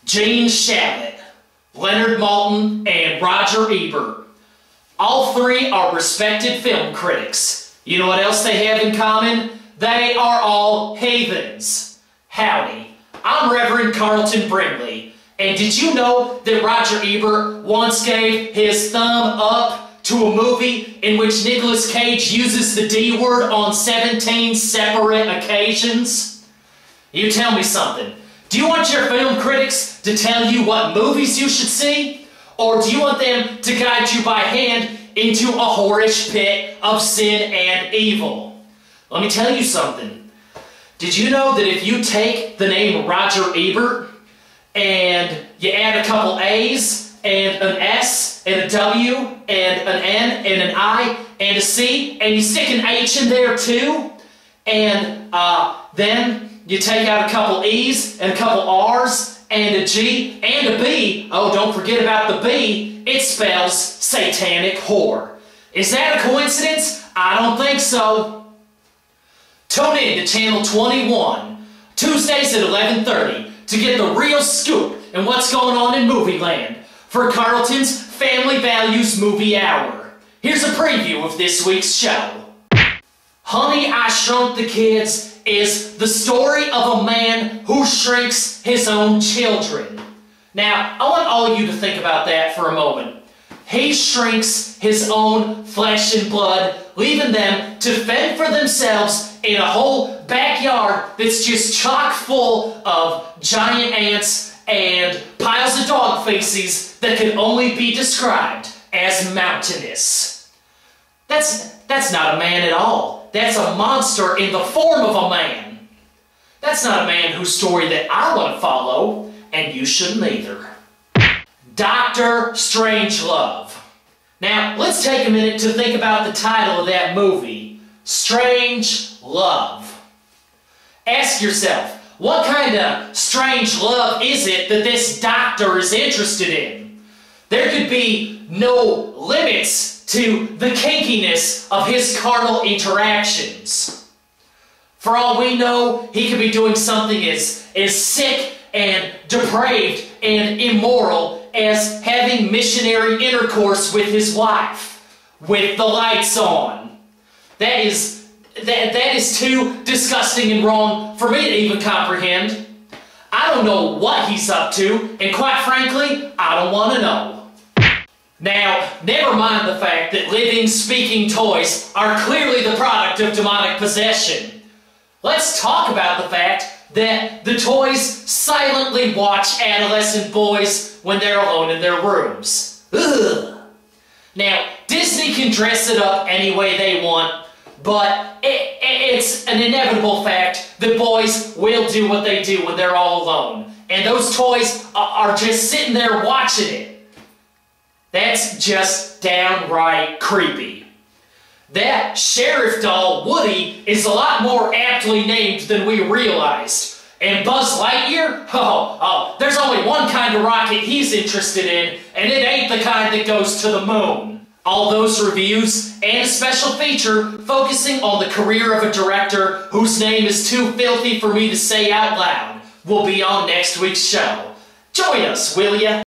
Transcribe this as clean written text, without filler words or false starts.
Gene Shalit, Leonard Maltin, and Roger Ebert. All three are respected film critics. You know what else they have in common? They are all heathens. Howdy, I'm Reverend Carlton Brimley, and did you know that Roger Ebert once gave his thumb up to a movie in which Nicolas Cage uses the D word on 17 separate occasions? You tell me something. Do you want your film critics to tell you what movies you should see? Or do you want them to guide you by hand into a whorish pit of sin and evil? Let me tell you something. Did you know that if you take the name Roger Ebert and you add a couple A's and an S and a W and an N and an I and a C and you stick an H in there too, and then you take out a couple E's and a couple R's and a G and a B. Oh, don't forget about the B. It spells satanic whore. Is that a coincidence? I don't think so. Tune in to Channel 21, Tuesdays at 11:30 to get the real scoop and what's going on in movie land for Carlton's Family Values Movie Hour. Here's a preview of this week's show. Honey, I Shrunk the Kids is the story of a man who shrinks his own children. Now, I want all of you to think about that for a moment. He shrinks his own flesh and blood, leaving them to fend for themselves in a whole backyard that's just chock full of giant ants and piles of dog feces that can only be described as mountainous. That's not a man at all. That's a monster in the form of a man. That's not a man whose story that I want to follow, and you shouldn't either. Dr. Strangelove. Now, let's take a minute to think about the title of that movie, Strange Love. Ask yourself, what kind of strange love is it that this doctor is interested in? There could be no limits to the kinkiness of his carnal interactions. For all we know, he could be doing something as sick and depraved and immoral as having missionary intercourse with his wife, with the lights on. That is too disgusting and wrong for me to even comprehend. I don't know what he's up to, and quite frankly, I don't want to know. Now, never mind the fact that living, speaking toys are clearly the product of demonic possession. Let's talk about the fact that the toys silently watch adolescent boys when they're alone in their rooms. Ugh. Now, Disney can dress it up any way they want, but it's an inevitable fact that boys will do what they do when they're all alone. And those toys are just sitting there watching it. That's just downright creepy. That sheriff doll, Woody, is a lot more aptly named than we realized. And Buzz Lightyear? Oh, there's only one kind of rocket he's interested in, and it ain't the kind that goes to the moon. All those reviews and a special feature focusing on the career of a director whose name is too filthy for me to say out loud will be on next week's show. Join us, will ya?